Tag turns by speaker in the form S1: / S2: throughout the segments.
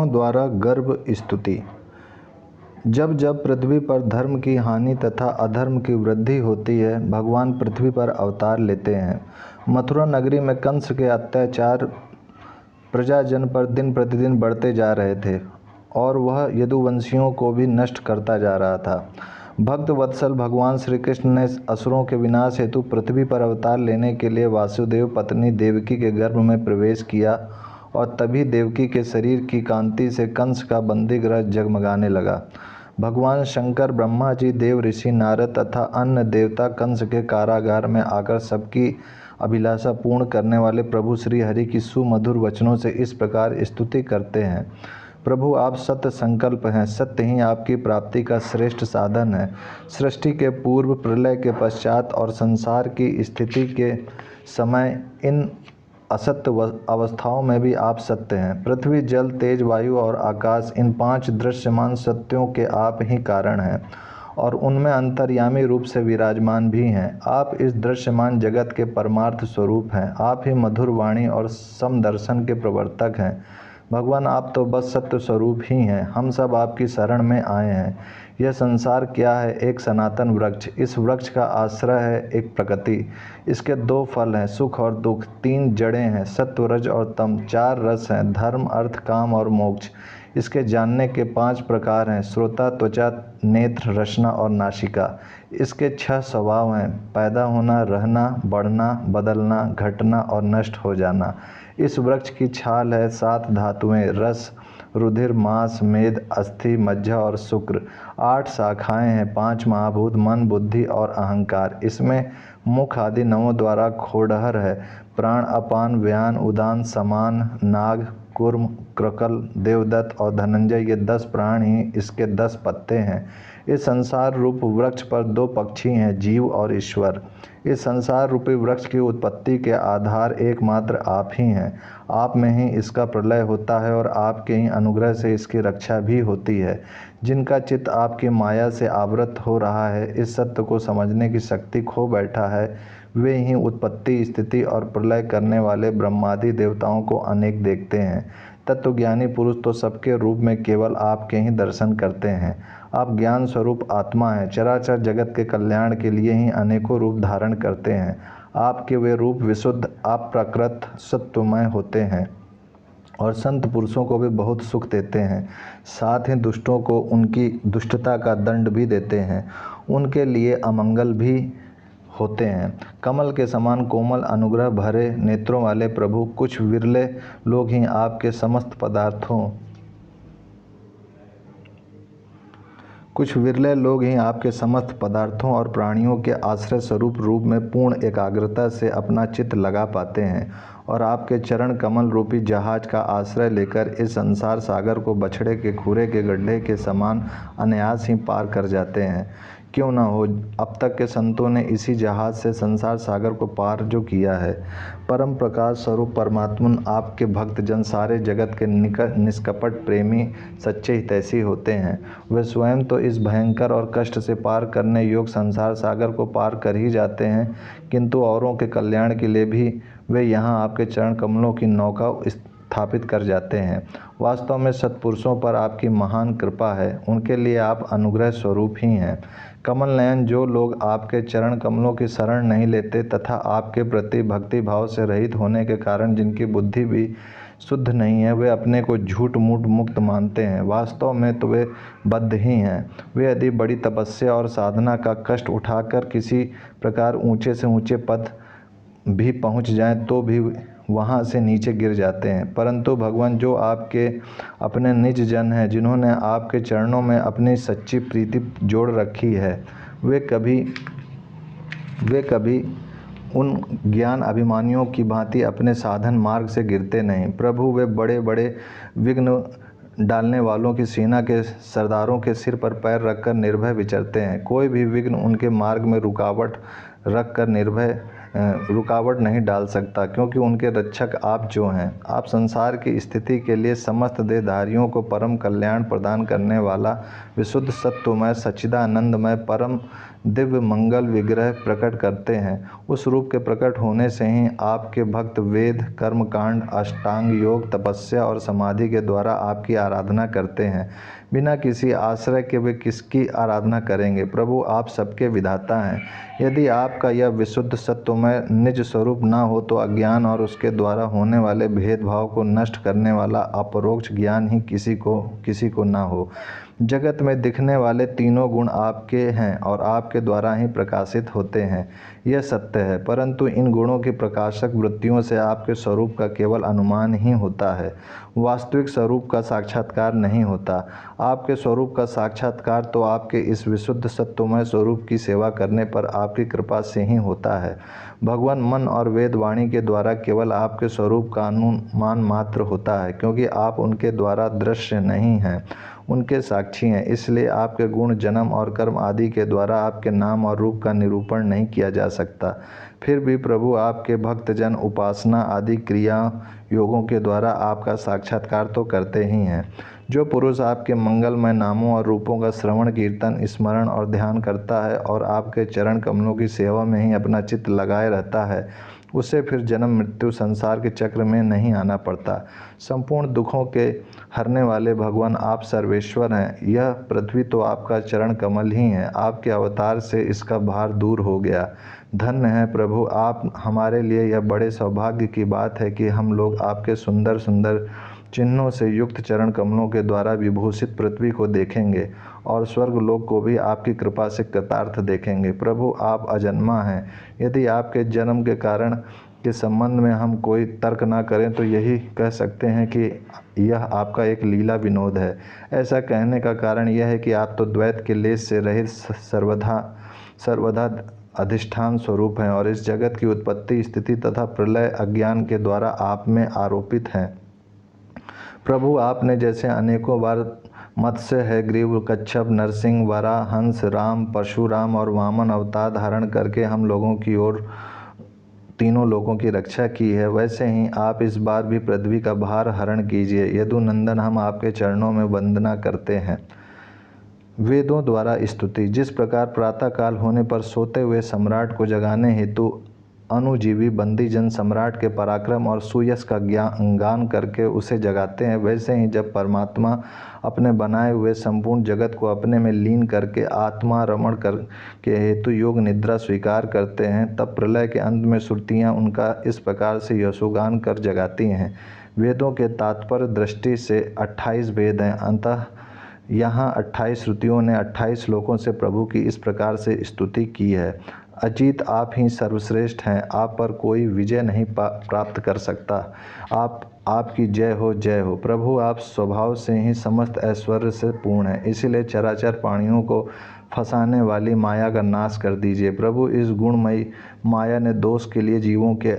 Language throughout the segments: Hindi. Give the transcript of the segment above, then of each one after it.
S1: देवताओं द्वारा गर्भ स्तुति। जब जब पृथ्वी पर धर्म की हानि तथा अधर्म की वृद्धि होती है, भगवान पृथ्वी पर अवतार लेते हैं। मथुरा नगरी में कंस के अत्याचार प्रजाजन पर दिन प्रतिदिन बढ़ते जा रहे थे और वह यदुवंशियों को भी नष्ट करता जा रहा था। भक्त वत्सल भगवान श्री कृष्ण ने असुरों के विनाश हेतु पृथ्वी पर अवतार लेने के लिए वासुदेव पत्नी देवकी के गर्भ में प्रवेश किया और तभी देवकी के शरीर की कांति से कंस का बंदीगृह जगमगाने लगा। भगवान शंकर, ब्रह्मा जी, देव ऋषि नारद तथा अन्य देवता कंस के कारागार में आकर सबकी अभिलाषा पूर्ण करने वाले प्रभु श्री हरि की सुमधुर वचनों से इस प्रकार स्तुति करते हैं। प्रभु, आप सत्य संकल्प हैं, सत्य ही आपकी प्राप्ति का श्रेष्ठ साधन है। सृष्टि के पूर्व, प्रलय के पश्चात और संसार की स्थिति के समय इन असत्य अवस्थाओं में भी आप सत्य हैं। पृथ्वी, जल, तेज, वायु और आकाश, इन 5 दृश्यमान सत्यों के आप ही कारण हैं और उनमें अंतर्यामी रूप से विराजमान भी हैं। आप इस दृश्यमान जगत के परमार्थ स्वरूप हैं। आप ही मधुर वाणी और समदर्शन के प्रवर्तक हैं। भगवान, आप तो बस सत्य स्वरूप ही हैं। हम सब आपकी शरण में आए हैं। यह संसार क्या है? एक सनातन वृक्ष। इस वृक्ष का आश्रय है एक प्रकृति। इसके 2 फल हैं, सुख और दुख। 3 जड़ें हैं, सत्व, रज और तम। 4 रस हैं, धर्म, अर्थ, काम और मोक्ष। इसके जानने के 5 प्रकार हैं, श्रोता, त्वचा, नेत्र, रसना और नासिका। इसके 6 स्वभाव हैं, पैदा होना, रहना, बढ़ना, बदलना, घटना और नष्ट हो जाना। इस वृक्ष की छाल है 7 धातुएं, रस, रुधिर, मांस, मेद, अस्थि, मज्जा और शुक्र। 8 शाखाएं हैं, 5 महाभूत, मन, बुद्धि और अहंकार। इसमें मुख आदि 9 द्वारा खोडहर है, प्राण, अपान, व्यान, उदान, समान, नाग, कूर्म, क्रकल, देवदत्त और धनंजय, ये 10 प्राण ही इसके 10 पत्ते हैं। इस संसार रूप वृक्ष पर 2 पक्षी हैं, जीव और ईश्वर। इस संसार रूपी वृक्ष की उत्पत्ति के आधार एकमात्र आप ही हैं। आप में ही इसका प्रलय होता है और आपके ही अनुग्रह से इसकी रक्षा भी होती है। जिनका चित्त आपकी माया से आवृत हो रहा है, इस सत्य को समझने की शक्ति खो बैठा है, वे ही उत्पत्ति, स्थिति और प्रलय करने वाले ब्रह्मादि देवताओं को अनेक देखते हैं। तत्वज्ञानी पुरुष तो सबके रूप में केवल आपके ही दर्शन करते हैं। आप ज्ञान स्वरूप आत्मा हैं, चराचर जगत के कल्याण के लिए ही अनेकों रूप धारण करते हैं। आपके वे रूप विशुद्ध, अप्राकृत, सत्वमय होते हैं और संत पुरुषों को भी बहुत सुख देते हैं। साथ ही दुष्टों को उनकी दुष्टता का दंड भी देते हैं, उनके लिए अमंगल भी होते हैं। कमल के समान कोमल, अनुग्रह भरे नेत्रों वाले प्रभु, कुछ विरले लोग ही आपके समस्त पदार्थों और प्राणियों के आश्रय स्वरूप रूप में पूर्ण एकाग्रता से अपना चित्त लगा पाते हैं और आपके चरण कमल रूपी जहाज का आश्रय लेकर इस संसार सागर को बछड़े के खुरे के गड्ढे के समान अनायास ही पार कर जाते हैं। क्यों न हो, अब तक के संतों ने इसी जहाज से संसार सागर को पार जो किया है। परम प्रकाश स्वरूप परमात्मन आपके भक्तजन सारे जगत के निष्कपट प्रेमी, सच्चे हितैषी होते हैं। वे स्वयं तो इस भयंकर और कष्ट से पार करने योग्य संसार सागर को पार कर ही जाते हैं, किंतु औरों के कल्याण के लिए भी वे यहाँ आपके चरण कमलों की नौका स्थापित कर जाते हैं। वास्तव में सत्पुरुषों पर आपकी महान कृपा है, उनके लिए आप अनुग्रह स्वरूप ही हैं। कमल नयन, जो लोग आपके चरण कमलों की शरण नहीं लेते तथा आपके प्रति भक्ति भाव से रहित होने के कारण जिनकी बुद्धि भी शुद्ध नहीं है, वे अपने को झूठ मूठ मुक्त मानते हैं। वास्तव में तो वे बद्ध ही हैं। वे यदि बड़ी तपस्या और साधना का कष्ट उठाकर किसी प्रकार ऊंचे से ऊंचे पद भी पहुंच जाएं तो भी वहां से नीचे गिर जाते हैं। परंतु भगवान, जो आपके अपने निज जन हैं, जिन्होंने आपके चरणों में अपनी सच्ची प्रीति जोड़ रखी है, वे कभी उन ज्ञान अभिमानियों की भांति अपने साधन मार्ग से गिरते नहीं। प्रभु, वे बड़े बड़े विघ्न डालने वालों की सेना के सरदारों के सिर पर पैर रखकर निर्भय विचरते हैं। कोई भी विघ्न उनके मार्ग में रुकावट रखकर निर्भय रुकावट नहीं डाल सकता, क्योंकि उनके रक्षक आप जो हैं। आप संसार की स्थिति के लिए समस्त देहधारियों को परम कल्याण प्रदान करने वाला विशुद्ध सत्वमय सच्चिदानंदमय परम दिव्य मंगल विग्रह प्रकट करते हैं। उस रूप के प्रकट होने से ही आपके भक्त वेद कर्मकांड अष्टांग योग तपस्या और समाधि के द्वारा आपकी आराधना करते हैं। बिना किसी आश्रय के वे किसकी आराधना करेंगे। प्रभु आप सबके विधाता हैं। यदि आपका यह विशुद्ध सत्वमय निज स्वरूप न हो तो अज्ञान और उसके द्वारा होने वाले भेदभाव को नष्ट करने वाला अपरोक्ष ज्ञान ही किसी को न हो। जगत में दिखने वाले तीनों गुण आपके हैं और आपके द्वारा ही प्रकाशित होते हैं, यह सत्य है। परंतु इन गुणों की प्रकाशक वृत्तियों से आपके स्वरूप का केवल अनुमान ही होता है, वास्तविक स्वरूप का साक्षात्कार नहीं होता। आपके स्वरूप का साक्षात्कार तो आपके इस विशुद्ध सत्वमय स्वरूप की सेवा करने पर आपकी कृपा से ही होता है। भगवान मन और वेद वाणी के द्वारा केवल आपके स्वरूप का अनुमान मात्र होता है, क्योंकि आप उनके द्वारा दृश्य नहीं हैं, उनके साक्षी हैं। इसलिए आपके गुण जन्म और कर्म आदि के द्वारा आपके नाम और रूप का निरूपण नहीं किया जा सकता। फिर भी प्रभु आपके भक्तजन उपासना आदि क्रिया योगों के द्वारा आपका साक्षात्कार तो करते ही हैं। जो पुरुष आपके मंगलमय नामों और रूपों का श्रवण कीर्तन स्मरण और ध्यान करता है और आपके चरण कमलों की सेवा में ही अपना चित्त लगाए रहता है, उसे फिर जन्म मृत्यु संसार के चक्र में नहीं आना पड़ता। संपूर्ण दुखों के हरने वाले भगवान आप सर्वेश्वर हैं। यह पृथ्वी तो आपका चरण कमल ही है। आपके अवतार से इसका भार दूर हो गया। धन्य है प्रभु आप। हमारे लिए यह बड़े सौभाग्य की बात है कि हम लोग आपके सुंदर सुंदर चिन्हों से युक्त चरण कमलों के द्वारा विभूषित पृथ्वी को देखेंगे और स्वर्ग लोक को भी आपकी कृपा से कृतार्थ देखेंगे। प्रभु आप अजन्मा हैं। यदि आपके जन्म के कारण के संबंध में हम कोई तर्क ना करें तो यही कह सकते हैं कि यह आपका एक लीला विनोद है। ऐसा कहने का कारण यह है कि आप तो द्वैत के लेस से रहित सर्वदा अधिष्ठान स्वरूप हैं और इस जगत की उत्पत्ति स्थिति तथा प्रलय अज्ञान के द्वारा आप में आरोपित हैं। प्रभु आपने जैसे अनेकों बार मत्स्य है ग्रीव कच्छप नरसिंह वराह हंस राम परशुराम और वामन अवतार धारण करके हम लोगों की ओर तीनों लोगों की रक्षा की है, वैसे ही आप इस बार भी पृथ्वी का भार हरण कीजिए। यदुनंदन हम आपके चरणों में वंदना करते हैं। वेदों द्वारा स्तुति। जिस प्रकार प्रातःकाल होने पर सोते हुए सम्राट को जगाने हेतु अनुजीवी बंदीजन सम्राट के पराक्रम और सुयश का गान करके उसे जगाते हैं, वैसे ही जब परमात्मा अपने बनाए हुए संपूर्ण जगत को अपने में लीन करके आत्मा रमण कर के हेतु योग निद्रा स्वीकार करते हैं, तब प्रलय के अंत में श्रुतियाँ उनका इस प्रकार से यशोगान कर जगाती हैं। वेदों के तात्पर्य दृष्टि से 28 वेद हैं। अंतः यहाँ 28 श्रुतियों ने 28 श्लोकों से प्रभु की इस प्रकार से स्तुति की है। अजीत आप ही सर्वश्रेष्ठ हैं। आप पर कोई विजय नहीं प्राप्त कर सकता। आपकी जय हो प्रभु। आप स्वभाव से ही समस्त ऐश्वर्य से पूर्ण हैं, इसीलिए चराचर प्राणियों को फंसाने वाली माया का नाश कर दीजिए। प्रभु इस गुणमयी माया ने दोष के लिए जीवों के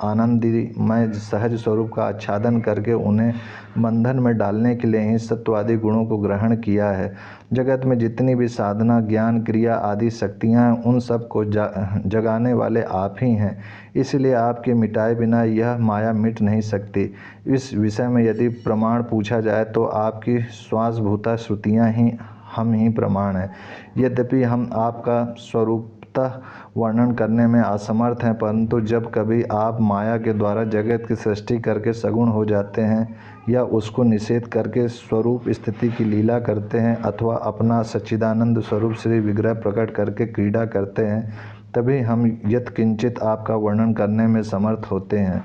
S1: आनंदमय सहज स्वरूप का आच्छादन करके उन्हें बंधन में डालने के लिए ही सत्वादि गुणों को ग्रहण किया है। जगत में जितनी भी साधना ज्ञान क्रिया आदि शक्तियाँ हैं, उन सब को जगाने वाले आप ही हैं। इसलिए आपके मिटाए बिना यह माया मिट नहीं सकती। इस विषय में यदि प्रमाण पूछा जाए तो आपकी श्वासभूता श्रुतियाँ ही हम ही प्रमाण हैं। यद्यपि हम आपका स्वरूपतः वर्णन करने में असमर्थ हैं, परंतु जब कभी आप माया के द्वारा जगत की सृष्टि करके सगुण हो जाते हैं या उसको निषेध करके स्वरूप स्थिति की लीला करते हैं अथवा अपना सच्चिदानंद स्वरूप श्री विग्रह प्रकट करके क्रीड़ा करते हैं, तभी हम यत्किंचित आपका वर्णन करने में समर्थ होते हैं।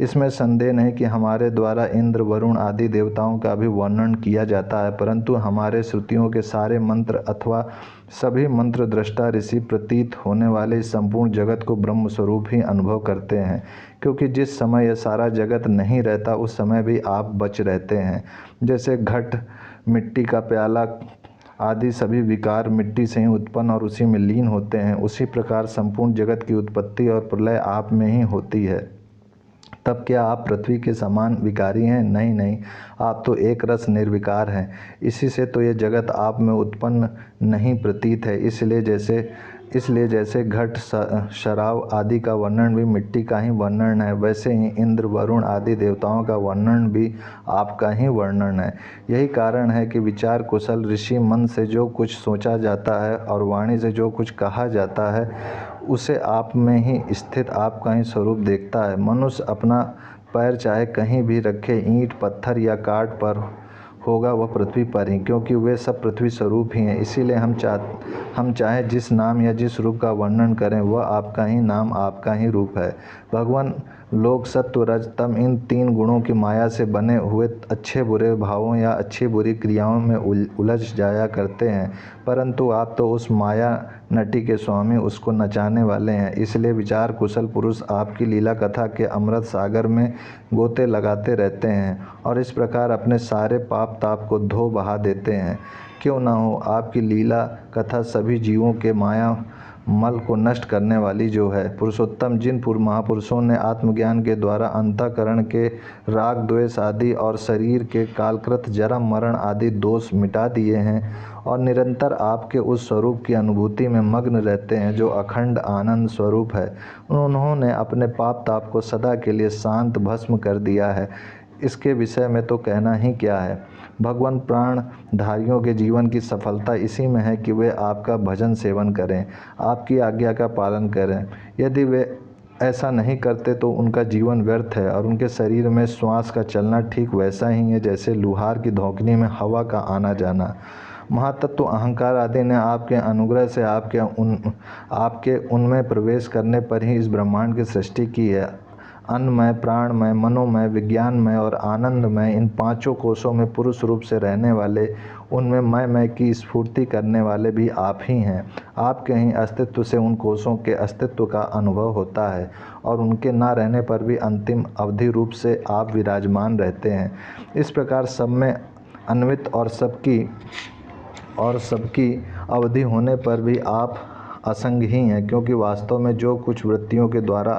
S1: इसमें संदेह नहीं कि हमारे द्वारा इंद्र वरुण आदि देवताओं का भी वर्णन किया जाता है, परंतु हमारे श्रुतियों के सारे मंत्र अथवा सभी मंत्र दृष्टा ऋषि प्रतीत होने वाले इस संपूर्ण जगत को ब्रह्म स्वरूप ही अनुभव करते हैं, क्योंकि जिस समय यह सारा जगत नहीं रहता उस समय भी आप बच रहते हैं। जैसे घट मिट्टी का प्याला आदि सभी विकार मिट्टी से ही उत्पन्न और उसी में लीन होते हैं, उसी प्रकार संपूर्ण जगत की उत्पत्ति और प्रलय आप में ही होती है। तब क्या आप पृथ्वी के समान विकारी हैं? नहीं, आप तो एक रस निर्विकार हैं। इसी से तो ये जगत आप में उत्पन्न नहीं प्रतीत है। इसलिए जैसे इसलिए जैसे घट शराब आदि का वर्णन भी मिट्टी का ही वर्णन है, वैसे ही इंद्र वरुण आदि देवताओं का वर्णन भी आपका ही वर्णन है। यही कारण है कि विचार कुशल ऋषि मन से जो कुछ सोचा जाता है और वाणी से जो कुछ कहा जाता है उसे आप में ही स्थित आपका ही स्वरूप देखता है। मनुष्य अपना पैर चाहे कहीं भी रखे, ईंट पत्थर या काठ पर होगा वह पृथ्वी पर ही, क्योंकि वे सब पृथ्वी स्वरूप ही हैं। इसीलिए हम चाहे जिस नाम या जिस रूप का वर्णन करें वह आपका ही नाम आपका ही रूप है। भगवान लोग सत्व रज तम इन 3 गुणों की माया से बने हुए अच्छे बुरे भावों या अच्छी बुरी क्रियाओं में उलझ जाया करते हैं, परंतु आप तो उस माया नटी के स्वामी, उसको नचाने वाले हैं। इसलिए विचार कुशल पुरुष आपकी लीला कथा के अमृत सागर में गोते लगाते रहते हैं और इस प्रकार अपने सारे पाप ताप को धो बहा देते हैं। क्यों ना हो आपकी लीला कथा सभी जीवों के माया मल को नष्ट करने वाली जो है। पुरुषोत्तम जिन महापुरुषों ने आत्मज्ञान के द्वारा अंतःकरण के राग द्वेष आदि और शरीर के कालकृत जन्म मरण आदि दोष मिटा दिए हैं और निरंतर आपके उस स्वरूप की अनुभूति में मग्न रहते हैं जो अखंड आनंद स्वरूप है, उन्होंने अपने पाप ताप को सदा के लिए शांत भस्म कर दिया है। इसके विषय में तो कहना ही क्या है। भगवान प्राणधारियों के जीवन की सफलता इसी में है कि वे आपका भजन सेवन करें, आपकी आज्ञा का पालन करें। यदि वे ऐसा नहीं करते तो उनका जीवन व्यर्थ है और उनके शरीर में श्वास का चलना ठीक वैसा ही है जैसे लुहार की धौकनी में हवा का आना जाना। महातत्व अहंकार आदि ने आपके अनुग्रह से आपके उनमें प्रवेश करने पर ही इस ब्रह्मांड की सृष्टि की है। अन्नमय, प्राणमय, मनोमय, विज्ञानमय और आनंदमय इन 5 कोशों में पुरुष रूप से रहने वाले, उनमें मैं की स्फूर्ति करने वाले भी आप ही हैं। आपके ही अस्तित्व से उन कोशों के अस्तित्व का अनुभव होता है और उनके ना रहने पर भी अंतिम अवधि रूप से आप विराजमान रहते हैं। इस प्रकार सब में अन्वित और सबकी अवधि होने पर भी आप असंग ही हैं, क्योंकि वास्तव में जो कुछ वृत्तियों के द्वारा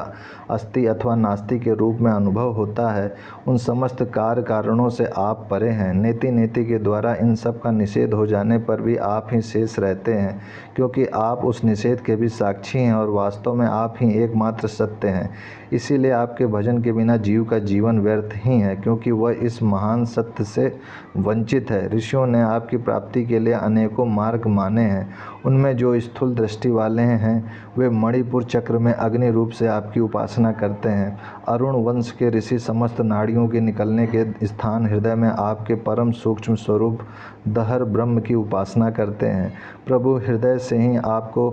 S1: अस्ति अथवा नास्ति के रूप में अनुभव होता है उन समस्त कार्य कारणों से आप परे हैं। नेति नेति के द्वारा इन सब का निषेध हो जाने पर भी आप ही शेष रहते हैं, क्योंकि आप उस निषेध के भी साक्षी हैं और वास्तव में आप ही एकमात्र सत्य हैं। इसीलिए आपके भजन के बिना जीव का जीवन व्यर्थ ही है, क्योंकि वह इस महान सत्य से वंचित है। ऋषियों ने आपकी प्राप्ति के लिए अनेकों मार्ग माने हैं। उनमें जो स्थूल दृष्टि वाले हैं वे मणिपुर चक्र में अग्नि रूप से आपकी उपासना करते हैं। अरुण वंश के ऋषि समस्त नाड़ियों के निकलने के स्थान हृदय में आपके परम सूक्ष्म स्वरूप दहर ब्रह्म की उपासना करते हैं। प्रभु हृदय से ही आपको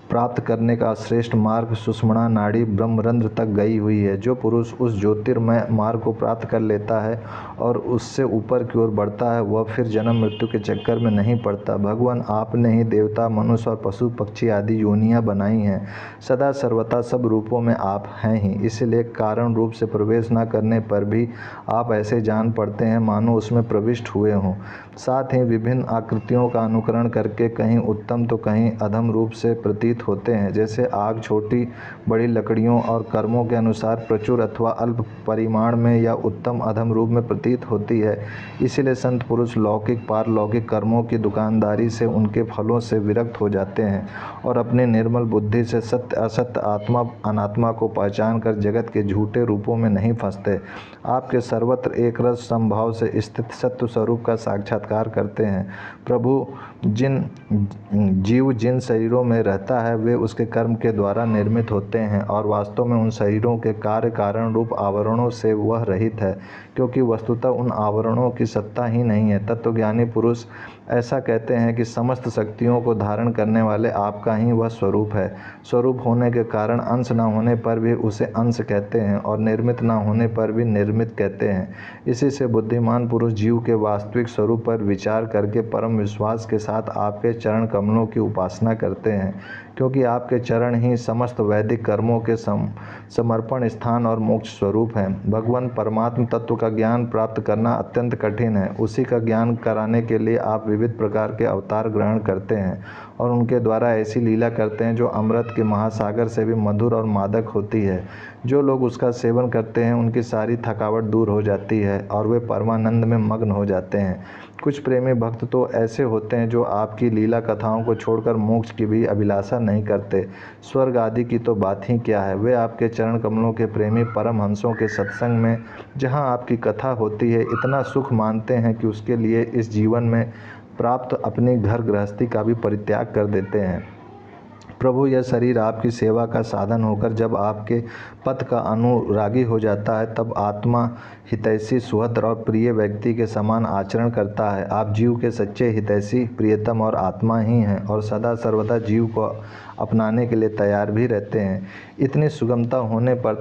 S1: प्राप्त करने का श्रेष्ठ मार्ग सुषुम्ना नाड़ी ब्रह्मरंध्र तक गई हुई है। जो पुरुष उस ज्योतिर्मय मार्ग को प्राप्त कर लेता है और उससे ऊपर की ओर बढ़ता है वह फिर जन्म मृत्यु के चक्कर में नहीं पड़ता। भगवान आपने ही देवता, मनुष्य और पशु पक्षी आदि योनियां बनाई हैं। सदा सर्वथा सब रूपों में आप हैं ही, इसलिए कारण रूप से प्रवेश न करने पर भी आप ऐसे जान पड़ते हैं मानो उसमें प्रविष्ट हुए हों। साथ ही विभिन्न आकृतियों का अनुकरण करके कहीं उत्तम तो कहीं अधम रूप से प्रतीत होते हैं। जैसे आग छोटी बड़ी लकड़ियों और कर्मों के अनुसार प्रचुर अथवा अल्प परिमाण में या उत्तम अधम रूप में प्रतीत होती है। इसीलिए संत पुरुष लौकिक पारलौकिक कर्मों की दुकानदारी से उनके फलों से विरक्त हो जाते हैं और अपनी निर्मल बुद्धि से सत्य असत्य आत्मा अनात्मा को पहचान कर जगत के झूठे रूपों में नहीं फंसते। आपके सर्वत्र एक रस समभाव से स्थित सत्य स्वरूप का साक्षात्कार करते हैं। प्रभु जीव जिन शरीरों में रहता है वे उसके कर्म के द्वारा निर्मित होते हैं और वास्तव में उन शरीरों के कार्य कारण रूप आवरणों से वह रहित है, क्योंकि वस्तुतः उन आवरणों की सत्ता ही नहीं है। तत्वज्ञानी पुरुष ऐसा कहते हैं कि समस्त शक्तियों को धारण करने वाले आपका ही वह स्वरूप है। स्वरूप होने के कारण अंश न होने पर भी उसे अंश कहते हैं और निर्मित न होने पर भी निर्मित कहते हैं। इसी से बुद्धिमान पुरुष जीव के वास्तविक स्वरूप पर विचार करके परम विश्वास के साथ आपके चरण कमलों की उपासना करते हैं, क्योंकि आपके चरण ही समस्त वैदिक कर्मों के समर्पण स्थान और मोक्ष स्वरूप हैं। भगवान परमात्म तत्व का ज्ञान प्राप्त करना अत्यंत कठिन है। उसी का ज्ञान कराने के लिए आप विविध प्रकार के अवतार ग्रहण करते हैं और उनके द्वारा ऐसी लीला करते हैं जो अमृत के महासागर से भी मधुर और मादक होती है। जो लोग उसका सेवन करते हैं उनकी सारी थकावट दूर हो जाती है और वे परमानंद में मग्न हो जाते हैं। कुछ प्रेमी भक्त तो ऐसे होते हैं जो आपकी लीला कथाओं को छोड़कर मोक्ष की भी अभिलाषा नहीं करते। स्वर्ग आदि की तो बात ही क्या है, वे आपके चरण कमलों के प्रेमी परमहंसों के सत्संग में जहाँ आपकी कथा होती है इतना सुख मानते हैं कि उसके लिए इस जीवन में प्राप्त अपनी घर गृहस्थी का भी परित्याग कर देते हैं। प्रभु, यह शरीर आपकी सेवा का साधन होकर जब आपके पथ का अनुरागी हो जाता है तब आत्मा हितैषी, सुहृद और प्रिय व्यक्ति के समान आचरण करता है। आप जीव के सच्चे हितैषी, प्रियतम और आत्मा ही हैं और सदा सर्वदा जीव को अपनाने के लिए तैयार भी रहते हैं। इतनी सुगमता होने पर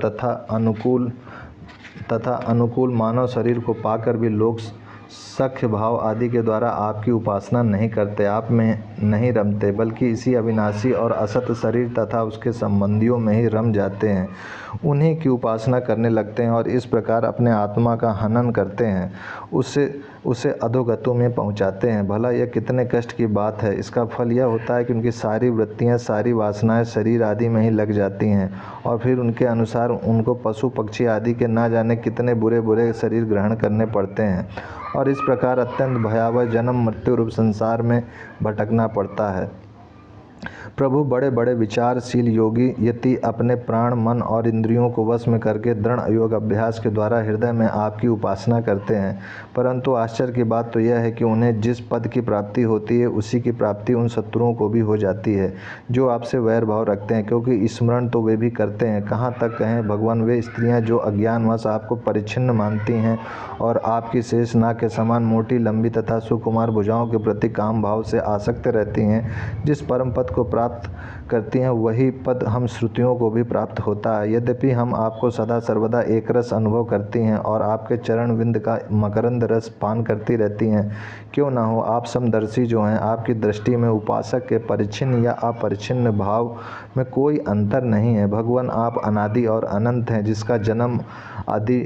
S1: तथा अनुकूल मानव शरीर को पाकर भी लोग सख्य भाव आदि के द्वारा आपकी उपासना नहीं करते, आप में नहीं रमते, बल्कि इसी अविनाशी और असत शरीर तथा उसके संबंधियों में ही रम जाते हैं, उन्हीं की उपासना करने लगते हैं और इस प्रकार अपने आत्मा का हनन करते हैं, उसे अधोगति में पहुंचाते हैं। भला यह कितने कष्ट की बात है। इसका फल यह होता है कि उनकी सारी वृत्तियां, सारी वासनाएं शरीर आदि में ही लग जाती हैं और फिर उनके अनुसार उनको पशु पक्षी आदि के ना जाने कितने बुरे बुरे शरीर ग्रहण करने पड़ते हैं और इस प्रकार अत्यंत भयावह जन्म मृत्यु रूप संसार में भटकना पड़ता है। प्रभु, बड़े बड़े विचारशील योगी यति अपने प्राण, मन और इंद्रियों को वश में करके दृढ़ योग अभ्यास के द्वारा हृदय में आपकी उपासना करते हैं, परंतु आश्चर्य की बात तो यह है कि उन्हें जिस पद की प्राप्ति होती है उसी की प्राप्ति उन शत्रुओं को भी हो जाती है जो आपसे वैर भाव रखते हैं, क्योंकि स्मरण तो वे भी करते हैं। कहाँ तक कहें भगवान, वे स्त्रियाँ जो अज्ञानवश आपको परिच्छिन्न मानती हैं और आपकी शेष नाग के समान मोटी, लंबी तथा सुकुमार भुजाओं के प्रति काम भाव से आसक्त रहती हैं, जिस परम पद को प्राप्त करती हैं वही पद हम श्रुतियों को भी प्राप्त होता है। यद्यपि हम आपको सदा सर्वदा एक रस अनुभव करती हैं और आपके चरण विंद का मकरंद रस पान करती रहती हैं, क्यों ना हो आप समदर्शी जो हैं, आपकी दृष्टि में उपासक के परिच्छिन्न या अपरिच्छिन्न भाव में कोई अंतर नहीं है। भगवान, आप अनादि और अनंत हैं, जिसका जन्म आदि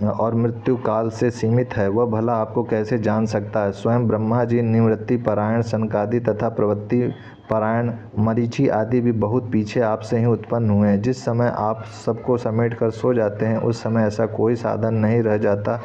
S1: और मृत्यु काल से सीमित है, वह भला आपको कैसे जान सकता है। स्वयं ब्रह्मा जी, निवृत्ति परायण सनकादि तथा प्रवृत्ति परायण मरीचि आदि भी बहुत पीछे आपसे ही उत्पन्न हुए हैं। जिस समय आप सबको समेट कर सो जाते हैं उस समय ऐसा कोई साधन नहीं रह जाता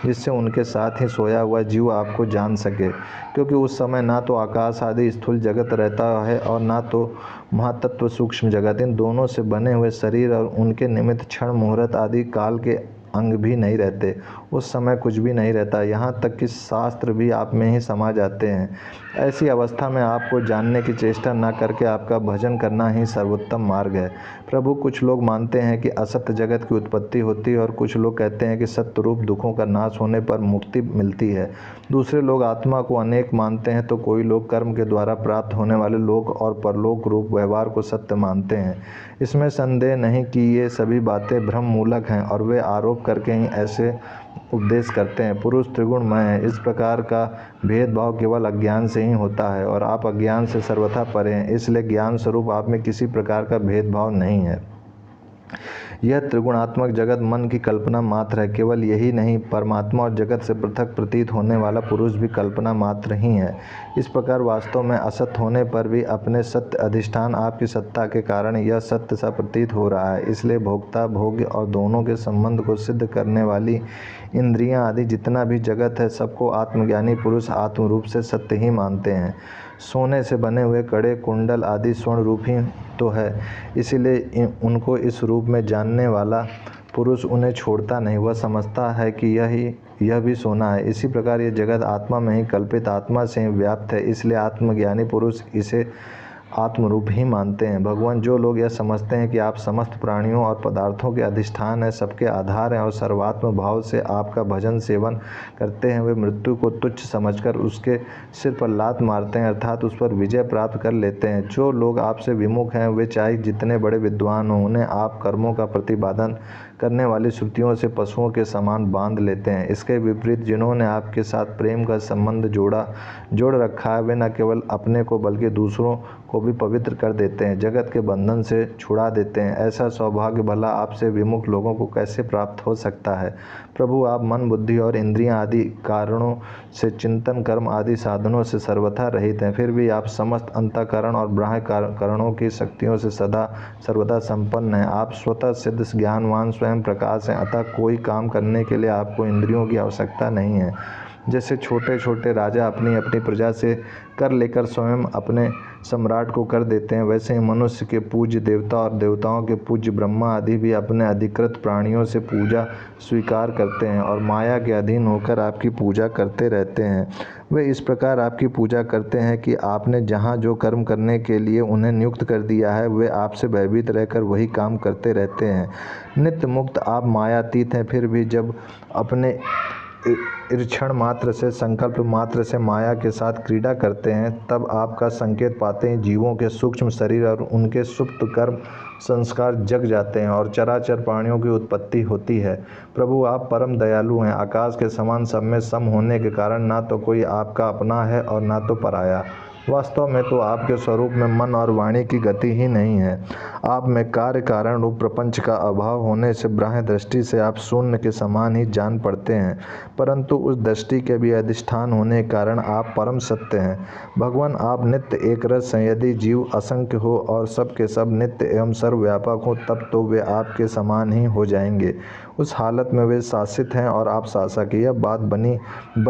S1: जिससे उनके साथ ही सोया हुआ जीव आपको जान सके, क्योंकि उस समय ना तो आकाश आदि स्थूल जगत रहता है और ना तो महातत्व सूक्ष्म जगत। इन दोनों से बने हुए शरीर और उनके निमित्त क्षण मुहूर्त आदि काल के अंग भी नहीं रहते। उस समय कुछ भी नहीं रहता, यहाँ तक कि शास्त्र भी आप में ही समा जाते हैं। ऐसी अवस्था में आपको जानने की चेष्टा न करके आपका भजन करना ही सर्वोत्तम मार्ग है। प्रभु, कुछ लोग मानते हैं कि असत्य जगत की उत्पत्ति होती है और कुछ लोग कहते हैं कि सत्य रूप दुखों का नाश होने पर मुक्ति मिलती है। दूसरे लोग आत्मा को अनेक मानते हैं तो कोई लोग कर्म के द्वारा प्राप्त होने वाले लोक और परलोक रूप व्यवहार को सत्य मानते हैं। इसमें संदेह नहीं कि ये सभी बातें भ्रम मूलक हैं और वे आरोप करके ही ऐसे उपदेश करते हैं। पुरुष त्रिगुणमय है, इस प्रकार का भेदभाव केवल अज्ञान से ही होता है और आप अज्ञान से सर्वथा परे हैं, इसलिए ज्ञान स्वरूप आप में किसी प्रकार का भेदभाव नहीं है। यह त्रिगुणात्मक जगत मन की कल्पना मात्र है। केवल यही नहीं, परमात्मा और जगत से पृथक प्रतीत होने वाला पुरुष भी कल्पना मात्र ही है। इस प्रकार वास्तव में असत होने पर भी अपने सत्य अधिष्ठान आपकी सत्ता के कारण यह सत्य सा प्रतीत हो रहा है। इसलिए भोक्ता भोग्य और दोनों के संबंध को सिद्ध करने वाली इंद्रियां आदि जितना भी जगत है सबको आत्मज्ञानी पुरुष आत्म रूप से सत्य ही मानते हैं। सोने से बने हुए कड़े, कुंडल आदि स्वर्ण रूप ही तो है, इसीलिए उनको इस रूप में जानने वाला पुरुष उन्हें छोड़ता नहीं। वह समझता है कि यह भी सोना है। इसी प्रकार ये जगत आत्मा में ही कल्पित, आत्मा से ही व्याप्त है, इसलिए आत्मज्ञानी पुरुष इसे आत्मरूप ही मानते हैं। भगवान, जो लोग यह समझते हैं कि आप समस्त प्राणियों और पदार्थों के अधिष्ठान हैं, सबके आधार हैं और सर्वात्म भाव से आपका भजन सेवन करते हैं, वे मृत्यु को तुच्छ समझकर उसके सिर पर लात मारते हैं, अर्थात उस पर विजय प्राप्त कर लेते हैं। जो लोग आपसे विमुख हैं वे चाहे जितने बड़े विद्वान हों, उन्हें आप कर्मों का प्रतिपादन करने वाली श्रुतियों से पशुओं के समान बांध लेते हैं। इसके विपरीत जिन्होंने आपके साथ प्रेम का संबंध जोड़ रखा है, वे न केवल अपने को बल्कि दूसरों को भी पवित्र कर देते हैं, जगत के बंधन से छुड़ा देते हैं। ऐसा सौभाग्य भला आपसे विमुख लोगों को कैसे प्राप्त हो सकता है। प्रभु, आप मन, बुद्धि और इंद्रियां आदि कारणों से, चिंतन, कर्म आदि साधनों से सर्वथा रहित हैं, फिर भी आप समस्त अंतःकरण और बाह्य करणों की शक्तियों से सदा सर्वदा संपन्न हैं। आप स्वतः सिद्ध, ज्ञानवान, स्वयं प्रकाश हैं, अतः कोई काम करने के लिए आपको इंद्रियों की आवश्यकता नहीं है। जैसे छोटे छोटे राजा अपनी अपनी प्रजा से कर लेकर स्वयं अपने सम्राट को कर देते हैं, वैसे ही मनुष्य के पूज्य देवता और देवताओं के पूज्य ब्रह्मा आदि भी अपने अधिकृत प्राणियों से पूजा स्वीकार करते हैं और माया के अधीन होकर आपकी पूजा करते रहते हैं। वे इस प्रकार आपकी पूजा करते हैं कि आपने जहाँ जो कर्म करने के लिए उन्हें नियुक्त कर दिया है, वे आपसे भयभीत रहकर वही काम करते रहते हैं। नित्य मुक्त आप मायातीत हैं, फिर भी जब अपने ईर्षण मात्र से, संकल्प मात्र से माया के साथ क्रीड़ा करते हैं, तब आपका संकेत पाते ही जीवों के सूक्ष्म शरीर और उनके सुप्त कर्म संस्कार जग जाते हैं और चराचर प्राणियों की उत्पत्ति होती है। प्रभु, आप परम दयालु हैं। आकाश के समान सब में सम होने के कारण ना तो कोई आपका अपना है और ना तो पराया। वास्तव में तो आपके स्वरूप में मन और वाणी की गति ही नहीं है। आप में कार्य कारण रूप प्रपंच का अभाव होने से बाह्य दृष्टि से आप शून्य के समान ही जान पड़ते हैं, परंतु उस दृष्टि के भी अधिष्ठान होने के कारण आप परम सत्य हैं। भगवान, आप नित्य एक रस हैं। यदि जीव असंख्य हो और सब के सब नित्य एवं सर्वव्यापक हो, तब तो वे आपके समान ही हो जाएंगे। उस हालत में वे शासित हैं और आप शासक। यह बात बन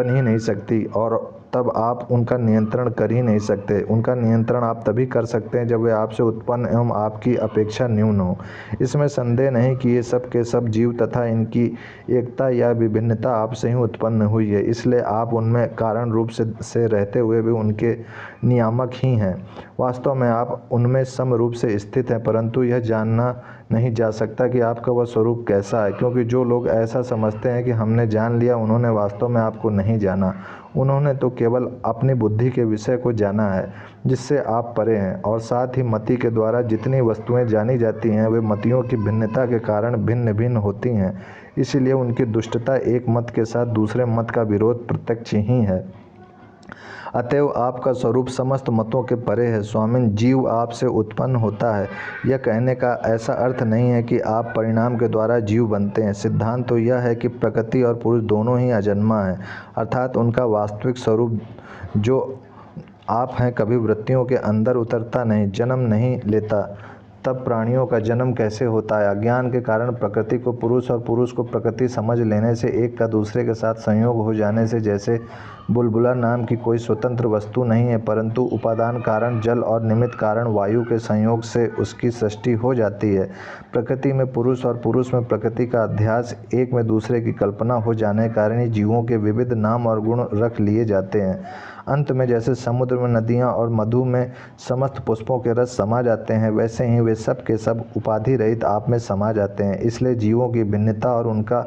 S1: ही नहीं सकती और तब आप उनका नियंत्रण कर ही नहीं सकते। उनका नियंत्रण आप तभी कर सकते हैं जब वे आपसे उत्पन्न एवं आपकी अपेक्षा न्यून हो। इसमें संदेह नहीं कि ये सब के सब जीव तथा इनकी एकता या विभिन्नता आपसे ही उत्पन्न हुई है, इसलिए आप उनमें कारण रूप से रहते हुए भी उनके नियामक ही हैं। वास्तव में आप उनमें सम रूप से स्थित हैं, परंतु यह जानना नहीं जा सकता कि आपका वह स्वरूप कैसा है, क्योंकि जो लोग ऐसा समझते हैं कि हमने जान लिया, उन्होंने वास्तव में आपको नहीं जाना। उन्होंने तो केवल अपनी बुद्धि के विषय को जाना है जिससे आप परे हैं, और साथ ही मति के द्वारा जितनी वस्तुएं जानी जाती हैं वे मतियों की भिन्नता के कारण भिन्न भिन्न होती हैं। इसीलिए उनकी दुष्टता एक मत के साथ दूसरे मत का विरोध प्रत्यक्ष ही है। अतएव आपका स्वरूप समस्त मतों के परे है। स्वामिन, जीव आपसे उत्पन्न होता है, यह कहने का ऐसा अर्थ नहीं है कि आप परिणाम के द्वारा जीव बनते हैं। सिद्धांत तो यह है कि प्रकृति और पुरुष दोनों ही अजन्मा हैं, अर्थात उनका वास्तविक स्वरूप जो आप हैं कभी वृत्तियों के अंदर उतरता नहीं, जन्म नहीं लेता। तब प्राणियों का जन्म कैसे होता है? अज्ञान के कारण प्रकृति को पुरुष और पुरुष को प्रकृति समझ लेने से, एक का दूसरे के साथ संयोग हो जाने से। जैसे बुलबुला नाम की कोई स्वतंत्र वस्तु नहीं है, परंतु उपादान कारण जल और निमित्त कारण वायु के संयोग से उसकी सृष्टि हो जाती है। प्रकृति में पुरुष और पुरुष में प्रकृति का अध्यास, एक में दूसरे की कल्पना हो जाने के कारण ही जीवों के विविध नाम और गुण रख लिए जाते हैं। अंत में जैसे समुद्र में नदियाँ और मधु में समस्त पुष्पों के रस समा जाते हैं, वैसे ही वे सब के सब उपाधि रहित आप में समा जाते हैं। इसलिए जीवों की भिन्नता और उनका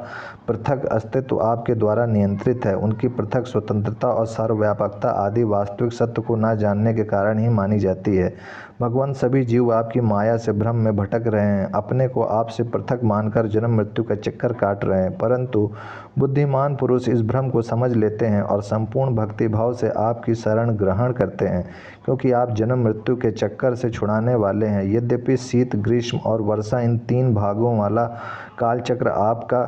S1: पृथक अस्तित्व आपके द्वारा नियंत्रित है। उनकी पृथक स्वतंत्रता और सर्वव्यापकता आदि वास्तविक सत्य को न जानने के कारण ही मानी जाती है। भगवान, सभी जीव आपकी माया से भ्रम में भटक रहे हैं, अपने को आपसे पृथक मानकर जन्म मृत्यु का चक्कर काट रहे हैं, परंतु बुद्धिमान पुरुष इस भ्रम को समझ लेते हैं और संपूर्ण भक्ति भाव से आपकी शरण ग्रहण करते हैं, क्योंकि आप जन्म मृत्यु के चक्कर से छुड़ाने वाले हैं। यद्यपि शीत, ग्रीष्म और वर्षा इन 3 भागों वाला कालचक्र आपका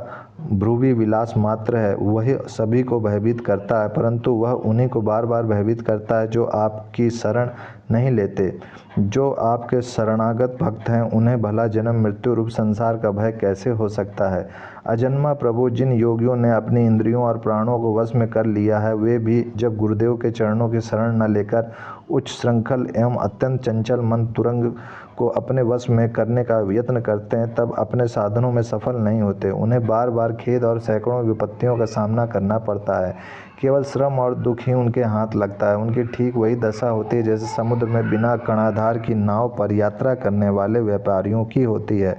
S1: भ्रुवि विलास मात्र है, वही सभी को भयभीत करता है, परंतु वह उन्हीं को बार बार भयभीत करता है जो आपकी शरण नहीं लेते। जो आपके शरणागत भक्त हैं, उन्हें भला जन्म मृत्यु रूप संसार का भय कैसे हो सकता है? अजन्मा प्रभु, जिन योगियों ने अपनी इंद्रियों और प्राणों को वश में कर लिया है, वे भी जब गुरुदेव के चरणों की शरण न लेकर उच्च श्रृंखल एवं अत्यंत चंचल मन तुरंग को अपने वश में करने का यत्न करते हैं, तब अपने साधनों में सफल नहीं होते। उन्हें बार बार खेद और सैकड़ों विपत्तियों का सामना करना पड़ता है। केवल श्रम और दुख ही उनके हाथ लगता है। उनकी ठीक वही दशा होती है जैसे समुद्र में बिना कणाधार की नाव पर यात्रा करने वाले व्यापारियों की होती है।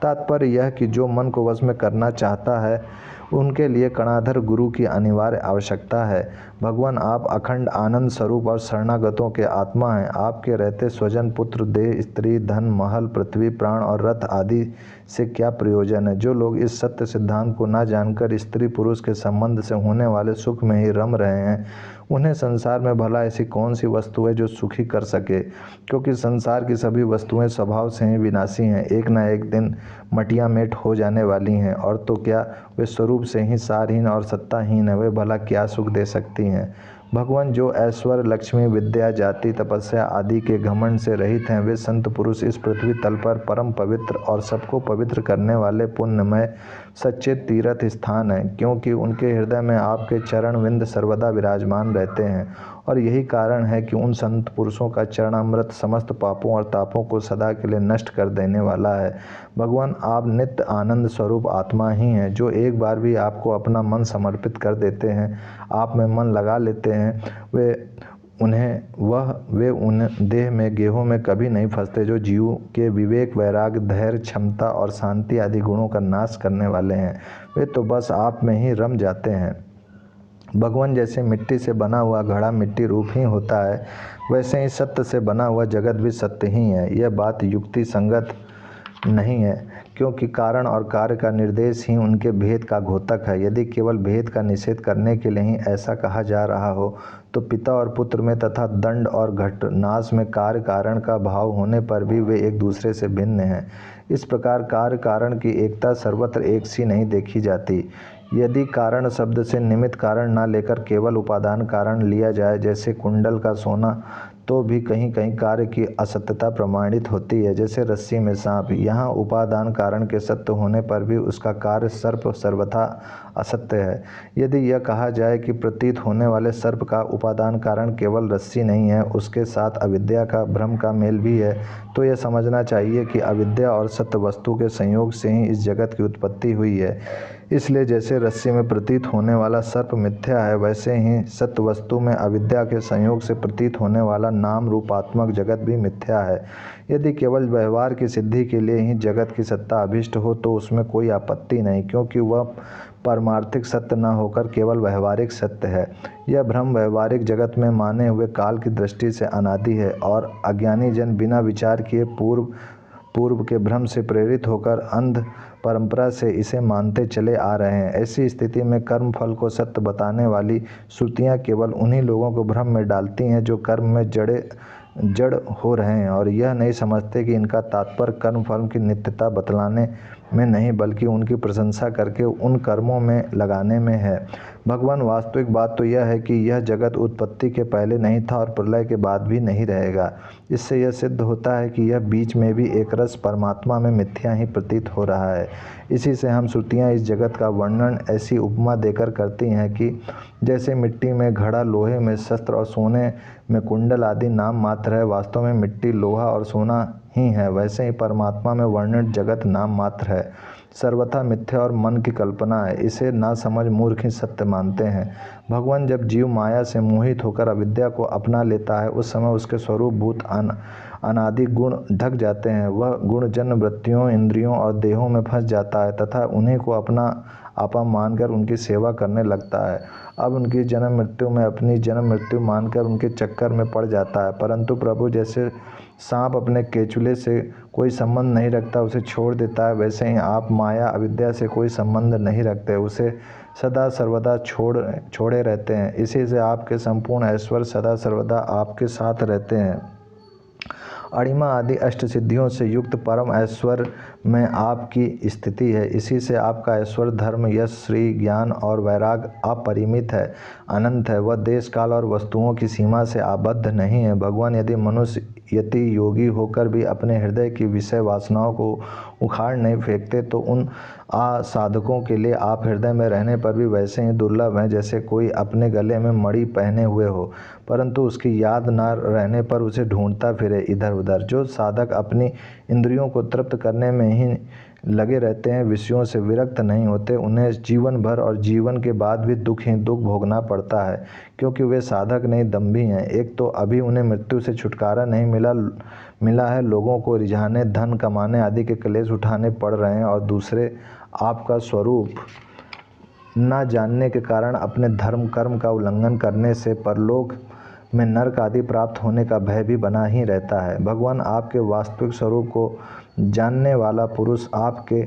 S1: तात्पर्य यह कि जो मन को वश में करना चाहता है, उनके लिए कणाधर गुरु की अनिवार्य आवश्यकता है। भगवान, आप अखंड आनंद स्वरूप और शरणागतों के आत्मा हैं। आपके रहते स्वजन, पुत्र, देह, स्त्री, धन, महल, पृथ्वी, प्राण और रथ आदि से क्या प्रयोजन है? जो लोग इस सत्य सिद्धांत को न जानकर स्त्री पुरुष के संबंध से होने वाले सुख में ही रम रहे हैं, उन्हें संसार में भला ऐसी कौन सी वस्तु है जो सुखी कर सके, क्योंकि संसार की सभी वस्तुएं स्वभाव से ही विनाशी हैं, एक न एक दिन मटिया मेट हो जाने वाली हैं। और तो क्या, वे स्वरूप से ही सारहीन और सत्ताहीन है, वे भला क्या सुख दे सकती हैं। भगवान जो ऐश्वर्य, लक्ष्मी, विद्या, जाति, तपस्या आदि के घमंड से रहित हैं, वे संत पुरुष इस पृथ्वी तल पर परम पवित्र और सबको पवित्र करने वाले पुण्यमय सच्चे तीर्थ स्थान हैं, क्योंकि उनके हृदय में आपके चरण विंद सर्वदा विराजमान रहते हैं। और यही कारण है कि उन संत पुरुषों का चरणामृत समस्त पापों और तापों को सदा के लिए नष्ट कर देने वाला है। भगवान, आप नित्य आनंद स्वरूप आत्मा ही हैं, जो एक बार भी आपको अपना मन समर्पित कर देते हैं, आप में मन लगा लेते हैं, वे उन देह में गेहों में कभी नहीं फंसते जो जीव के विवेक, वैराग्य, धैर्य, क्षमता और शांति आदि गुणों का नाश करने वाले हैं। वे तो बस आप में ही रम जाते हैं। भगवान, जैसे मिट्टी से बना हुआ घड़ा मिट्टी रूप ही होता है, वैसे ही सत्य से बना हुआ जगत भी सत्य ही है। यह बात युक्ति संगत नहीं है, क्योंकि कारण और कार्य का निर्देश ही उनके भेद का घोतक है। यदि केवल भेद का निषेध करने के लिए ही ऐसा कहा जा रहा हो, तो पिता और पुत्र में तथा दंड और घटनाश में कार्य कारण का भाव होने पर भी वे एक दूसरे से भिन्न हैं। इस प्रकार कार्य कारण की एकता सर्वत्र एक सी नहीं देखी जाती। यदि कारण शब्द से निमित्त कारण न लेकर केवल उपादान कारण लिया जाए, जैसे कुंडल का सोना, तो भी कहीं कहीं कार्य की असत्यता प्रमाणित होती है, जैसे रस्सी में सांप। यहाँ उपादान कारण के सत्य होने पर भी उसका कार्य सर्प सर्वथा असत्य है। यदि यह कहा जाए कि प्रतीत होने वाले सर्प का उपादान कारण केवल रस्सी नहीं है, उसके साथ अविद्या का भ्रम का मेल भी है, तो यह समझना चाहिए कि अविद्या और सत्य वस्तु के संयोग से ही इस जगत की उत्पत्ति हुई है। इसलिए जैसे रस्सी में प्रतीत होने वाला सर्प मिथ्या है, वैसे ही सत्य वस्तु में अविद्या के संयोग से प्रतीत होने वाला नाम रूपात्मक जगत भी मिथ्या है। यदि केवल व्यवहार की सिद्धि के लिए ही जगत की सत्ता अभिष्ट हो तो उसमें कोई आपत्ति नहीं, क्योंकि वह पारमार्थिक सत्य न होकर केवल व्यवहारिक सत्य है। यह भ्रम व्यवहारिक जगत में माने हुए काल की दृष्टि से अनादि है, और अज्ञानी जन बिना विचार किए पूर्व के भ्रम से प्रेरित होकर अंध परंपरा से इसे मानते चले आ रहे हैं। ऐसी स्थिति में कर्म फल को सत्य बताने वाली श्रुतियाँ केवल उन्हीं लोगों को भ्रम में डालती हैं जो कर्म में जड़ हो रहे हैं, और यह नहीं समझते कि इनका तात्पर्य कर्म फल की नित्यता बतलाने में नहीं, बल्कि उनकी प्रशंसा करके उन कर्मों में लगाने में है। भगवान, वास्तविक बात तो यह है कि यह जगत उत्पत्ति के पहले नहीं था और प्रलय के बाद भी नहीं रहेगा। इससे यह सिद्ध होता है कि यह बीच में भी एक रस परमात्मा में मिथ्या ही प्रतीत हो रहा है। इसी से हम श्रुतियाँ इस जगत का वर्णन ऐसी उपमा देकर करती हैं कि जैसे मिट्टी में घड़ा, लोहे में शस्त्र और सोने में कुंडल आदि नाम मात्र है, वास्तव में मिट्टी, लोहा और सोना ही है, वैसे ही परमात्मा में वर्णित जगत नाम मात्र है, सर्वथा मिथ्या और मन की कल्पना है। इसे ना समझ मूर्ख ही सत्य मानते हैं। भगवान, जब जीव माया से मोहित होकर अविद्या को अपना लेता है, उस समय उसके स्वरूप भूत अनादि गुण ढक जाते हैं। वह गुण जन्म वृत्तियों, इंद्रियों और देहों में फंस जाता है तथा उन्हीं को अपना आपा मानकर उनकी सेवा करने लगता है। अब उनकी जन्म मृत्यु में अपनी जन्म मृत्यु मानकर उनके चक्कर में पड़ जाता है। परंतु प्रभु, जैसे सांप अपने केचुले से कोई संबंध नहीं रखता, उसे छोड़ देता है, वैसे ही आप माया अविद्या से कोई संबंध नहीं रखते, उसे सदा सर्वदा छोड़े रहते हैं। इसी से आपके संपूर्ण ऐश्वर्य सदा सर्वदा आपके साथ रहते हैं। अणिमा आदि अष्ट सिद्धियों से युक्त परम ऐश्वर्य में आपकी स्थिति है। इसी से आपका ऐश्वर्य, धर्म, यश, श्री, ज्ञान और वैराग अपरिमित है, अनंत है। वह देश, काल और वस्तुओं की सीमा से आबद्ध नहीं है। भगवान, यदि मनुष्य यति योगी होकर भी अपने हृदय की विषय वासनाओं को उखाड़ नहीं फेंकते, तो उन साधकों के लिए आप हृदय में रहने पर भी वैसे ही दुर्लभ हैं जैसे कोई अपने गले में मणि पहने हुए हो, परंतु उसकी याद न रहने पर उसे ढूंढता फिरे इधर उधर। जो साधक अपनी इंद्रियों को तृप्त करने में ही लगे रहते हैं, विषयों से विरक्त नहीं होते, उन्हें जीवन भर और जीवन के बाद भी दुख ही दुख भोगना पड़ता है, क्योंकि वे साधक नहीं, दम्भी हैं। एक तो अभी उन्हें मृत्यु से छुटकारा नहीं मिला है, लोगों को रिझाने, धन कमाने आदि के क्लेश उठाने पड़ रहे हैं, और दूसरे आपका स्वरूप न जानने के कारण अपने धर्म कर्म का उल्लंघन करने से परलोक में नरक आदि प्राप्त होने का भय भी बना ही रहता है। भगवान, आपके वास्तविक स्वरूप को जानने वाला पुरुष आपके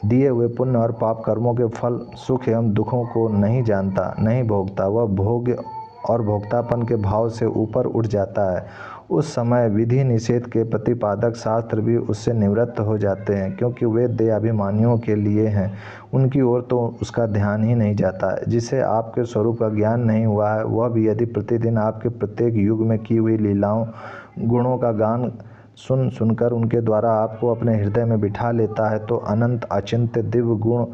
S1: दिए हुए पुण्य और पाप कर्मों के फल, सुख एवं दुखों को नहीं जानता, नहीं भोगता। वह और भोक्तापन के भाव से ऊपर उठ जाता है, उस समय विधि निषेध के प्रतिपादक शास्त्र भी उससे निवृत्त हो जाते हैं, क्योंकि वे देहाभिमानियों के लिए हैं, उनकी ओर तो उसका ध्यान ही नहीं जाता है। जिसे आपके स्वरूप का ज्ञान नहीं हुआ है, वह भी यदि प्रतिदिन आपके प्रत्येक युग में की हुई लीलाओं गुणों का गान सुनकर उनके द्वारा आपको अपने हृदय में बिठा लेता है, तो अनंत अचिंत्य दिव्य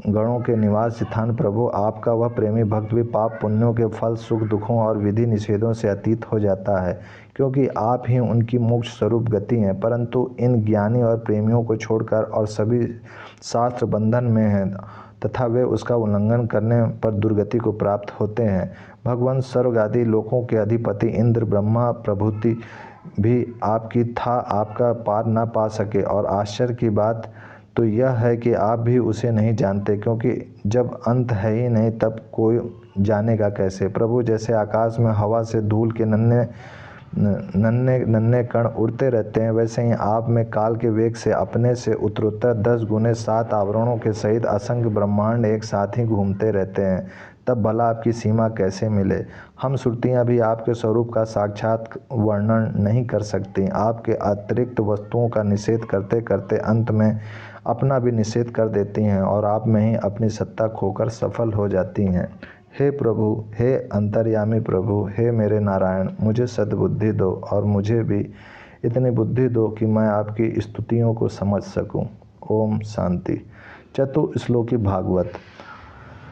S1: गणों के निवास स्थान प्रभु आपका वह प्रेमी भक्त भी पाप पुण्यों के फल, सुख दुखों और विधि निषेधों से अतीत हो जाता है, क्योंकि आप ही उनकी मोक्ष स्वरूप गति हैं। परंतु इन ज्ञानी और प्रेमियों को छोड़कर और सभी शास्त्र बंधन में हैं तथा वे उसका उल्लंघन करने पर दुर्गति को प्राप्त होते हैं। भगवान स्वर्ग आदि लोकों के अधिपति इंद्र, ब्रह्मा प्रभृति भी आपकी था आपका पार न पा सके, और आश्चर्य की बात तो यह है कि आप भी उसे नहीं जानते, क्योंकि जब अंत है ही नहीं तब कोई जानेगा कैसे। प्रभु, जैसे आकाश में हवा से धूल के नन्हे कण उड़ते रहते हैं, वैसे ही आप में काल के वेग से अपने से उत्तरोत्तर 10 गुने 7 आवरणों के सहित असंख्य ब्रह्मांड एक साथ ही घूमते रहते हैं। तब भला आपकी सीमा कैसे मिले? हम श्रुतियाँ भी आपके स्वरूप का साक्षात वर्णन नहीं कर सकती। आपके अतिरिक्त वस्तुओं का निषेध करते करते अंत में अपना भी निषेध कर देती हैं और आप में ही अपनी सत्ता खोकर सफल हो जाती हैं। हे प्रभु, हे अंतर्यामी प्रभु, हे मेरे नारायण, मुझे सद्बुद्धि दो और मुझे भी इतनी बुद्धि दो कि मैं आपकी स्तुतियों को समझ सकूं। ओम शांति। चतुश्लोकी भागवत।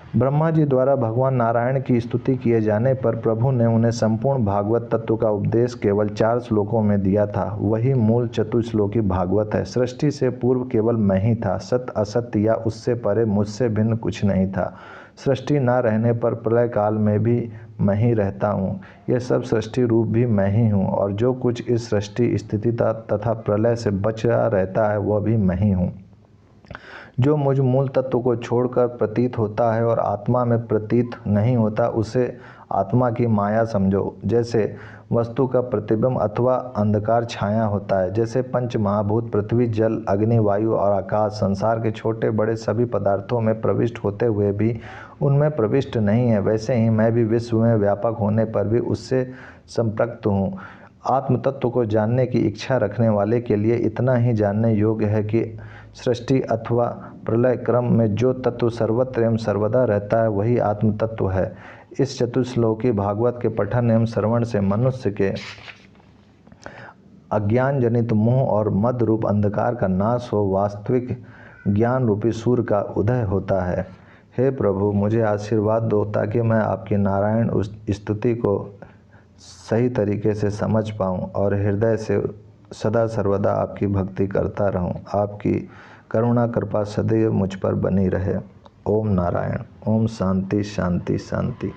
S1: ब्रह्मा जी द्वारा भगवान नारायण की स्तुति किए जाने पर प्रभु ने उन्हें संपूर्ण भागवत तत्व का उपदेश केवल 4 श्लोकों में दिया था। वही मूल चतुश्लोकी भागवत है। सृष्टि से पूर्व केवल मैं ही था, सत्य असत्य या उससे परे मुझसे भिन्न कुछ नहीं था। सृष्टि न रहने पर प्रलय काल में भी मैं ही रहता हूँ। यह सब सृष्टि रूप भी मैं ही हूँ, और जो कुछ इस सृष्टि स्थिति तथा प्रलय से बचा रहता है वह भी मैं ही हूँ। जो मुझ मूल तत्व को छोड़कर प्रतीत होता है और आत्मा में प्रतीत नहीं होता, उसे आत्मा की माया समझो। जैसे वस्तु का प्रतिबिंब अथवा अंधकार छाया होता है, जैसे पंच महाभूत पृथ्वी, जल, अग्नि, वायु और आकाश संसार के छोटे बड़े सभी पदार्थों में प्रविष्ट होते हुए भी उनमें प्रविष्ट नहीं है, वैसे ही मैं भी विश्व में व्यापक होने पर भी उससे संपृक्त हूँ। आत्म तत्व को जानने की इच्छा रखने वाले के लिए इतना ही जानने योग्य है कि सृष्टि अथवा प्रलय क्रम में जो तत्व सर्वत्र एवं सर्वदा रहता है वही आत्म तत्व है। इस चतुश्लोकी भागवत के पठन एवं श्रवण से मनुष्य के अज्ञान जनित मोह और मद रूप अंधकार का नाश हो वास्तविक ज्ञान रूपी सूर्य का उदय होता है। हे प्रभु, मुझे आशीर्वाद दो ताकि मैं आपकी नारायण उस स्तुति को सही तरीके से समझ पाऊँ और हृदय से सदा सर्वदा आपकी भक्ति करता रहूं। आपकी करुणा कृपा सदैव मुझ पर बनी रहे। ओम नारायण। ओम शांति शांति शांति।